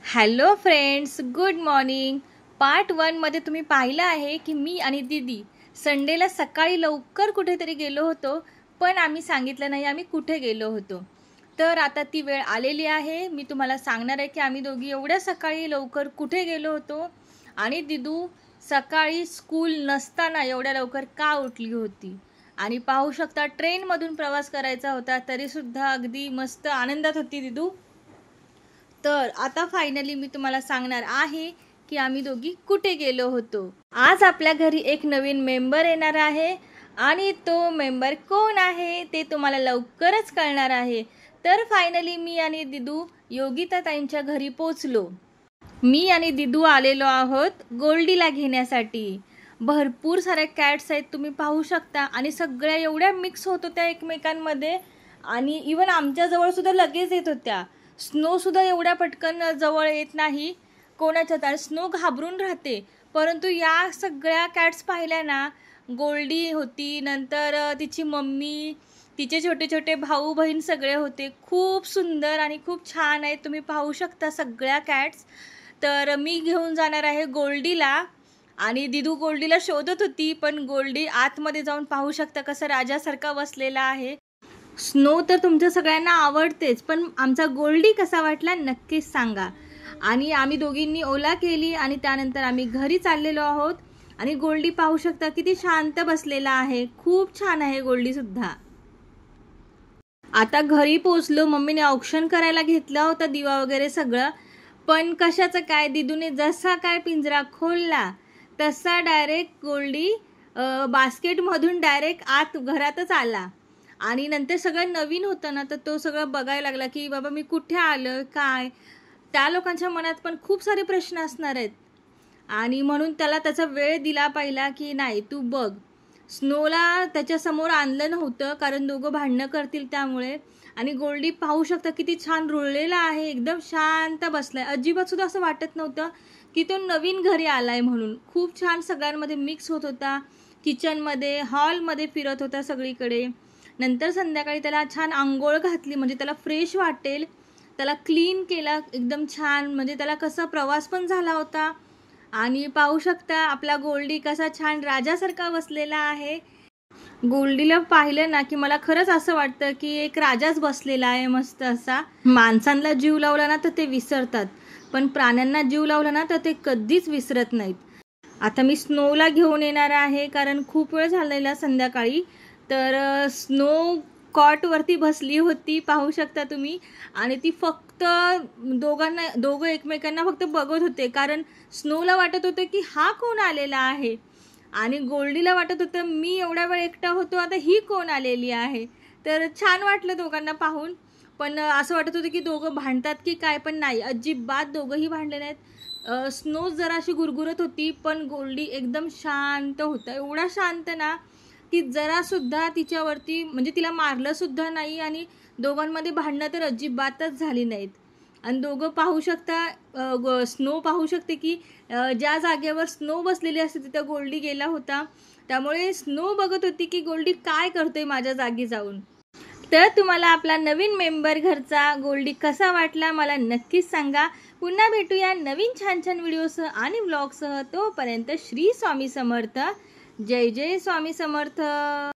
Hello friends, good morning. Part 1 मध्ये तुम्ही पाहिलं आहे की मी आणि दीदी संडेला सकाळी लवकर कुठेतरी गेलो होतो, पण आम्ही सांगितलं नाही आम्ही कुठे गेलो होतो. तर आता ती वेळ आलेली आहे. मी तुम्हाला सांगणार आहे की आम्ही दोघी एवढ्या सकाळी लवकर कुठे गेलो होतो आणि दिदू सकाळी स्कूल नसताना एवढ्या लवकर का उठली होती. आणि पाहू शकता ट्रेनमधून प्रवास करायचा होता, तरीसुद्धा अगदी मस्त आनंदात होती दिदू. तर आता फायनली मी तुम्हाला सांगणार आहे की आम्ही दोघी कुठे गेलो होतो. आज आपल्या घरी एक नवीन मेंबर येणार आहे आणि तो मेंबर कोण आहे ते तुम्हाला लवकरच कळणार आहे. तर फायनली मी आणि दिदू योगिता ताईंच्या घरी पोचलो. मी आणि दिदू आलेलो आहोत गोल्डीला घेण्यासाठी. भरपूर साऱ्या कॅट्स आहेत, तुम्ही पाहू शकता, आणि सगळ्या एवढ्या मिक्स होत होत्या एकमेकांमध्ये, आणि इवन आमच्या जवळ सुद्धा लगेच येत होत्या. स्नो सुद्धा एवढ्या पटकन जवळ येत नाही कोणाच्यात, आणि स्नो घाबरून राहते. परंतु या सगळ्या कॅट्स पाहिल्या ना, गोल्डी होती, नंतर तिची मम्मी, तिचे छोटे छोटे भाऊ बहीण सगळे होते. खूप सुंदर आणि खूप छान आहेत, तुम्ही पाहू शकता सगळ्या कॅट्स. तर मी घेऊन जाणार आहे गोल्डीला, आणि दिदू गोल्डीला शोधत होती, पण गोल्डी आतमध्ये जाऊन पाहू शकता कसं राजासारखा बसलेला आहे. स्नो तर तुमच्या सगळ्यांना आवडतेच, पण आमचा गोल्डी कसा वाटला नक्कीच सांगा. आणि आम्ही दोघींनी ओला केली आणि त्यानंतर आम्ही घरी चाललेलो आहोत. आणि गोल्डी पाहू शकता किती शांत बसलेला आहे, खूप छान आहे गोल्डी सुद्धा. आता घरी पोचलो. मम्मीने ऑप्शन करायला घेतला होता दिवा वगैरे सगळं, पण कशाचं काय, दिदूने जसा काय पिंजरा खोलला तसा डायरेक्ट गोल्डी बास्केटमधून डायरेक्ट आत घरातच आला. आणि नंतर सगळं नवीन होतं ना, तर तो सगळं बघायला लागला की बाबा मी कुठे आलं काय. त्या लोकांच्या मनात पण खूप सारे प्रश्न असणार आहेत, आणि म्हणून त्याला त्याचा वेळ दिला पहिला की नाही तू बघ. स्नोला त्याच्यासमोर आणलं नव्हतं कारण दोघं भांडणं करतील त्यामुळे. आणि गोल्डी पाहू शकता किती छान रुळलेला आहे, एकदम शांत बसलाय. अजिबात सुद्धा असं वाटत नव्हतं की तो नवीन घरी आलाय म्हणून. खूप छान सगळ्यांमध्ये मिक्स होत होता, किचनमध्ये हॉलमध्ये फिरत होता सगळीकडे. नंतर संध्याकाळी त्याला छान आंघोळ घातली, म्हणजे त्याला फ्रेश वाटेल. त्याला क्लीन केला एकदम छान, म्हणजे त्याला कसा प्रवास पण झाला होता. आणि पाहू शकता आपला गोल्डी कसा छान राजासारखा बसलेला आहे. गोल्डीला पाहिलं ना की मला खरंच असं वाटतं की एक राजाच बसलेला आहे मस्त असा. माणसांना जीव लावला ना तर ते विसरतात, पण प्राण्यांना जीव लावला ना तर ते कधीच विसरत नाहीत. आता मी स्नोला घेऊन येणार आहे कारण खूप वेळ झालेला संध्याकाळी. तर स्नो कॉटवरती बसली होती पाहू शकता तुम्ही, आणि ती फक्त दोघं एकमेकांना फक्त बघत होते, कारण स्नोला वाटत होतं की हा कोण आलेला आहे, आणि गोल्डीला वाटत होतं मी एवढा वेळ एकटा होतो आता ही कोण आलेली आहे. तर छान वाटलं दोघांना पाहून, पण असं वाटत होतं की दोघं भांडतात की काय, पण नाही, अजिबात दोघंही भांडले नाहीत. स्नो जरा अशी गुरगुरत होती, पण गोल्डी एकदम शांत होता, एवढा शांत ना की जरासुद्धा तिच्यावरती, म्हणजे तिला मारलं सुद्धा नाही, आणि दोघांमध्ये भांडणं तर अजिबातच झाली नाहीत. आणि दोघं पाहू शकता, स्नो पाहू शकते की ज्या जागेवर स्नो बसलेली असते तिथं गोल्डी गेला होता. त्यामुळे स्नो बघत होती की गोल्डी काय करतोय माझ्या जागी जाऊन. तर तुम्हाला आपला नवीन मेंबर घरचा गोल्डी कसा वाटला मला नक्कीच सांगा. पुन्हा भेटूया नवीन छान छान व्हिडिओसह आणि व्लॉगसह. तोपर्यंत श्री स्वामी समर्थ. जय जय स्वामी समर्थ.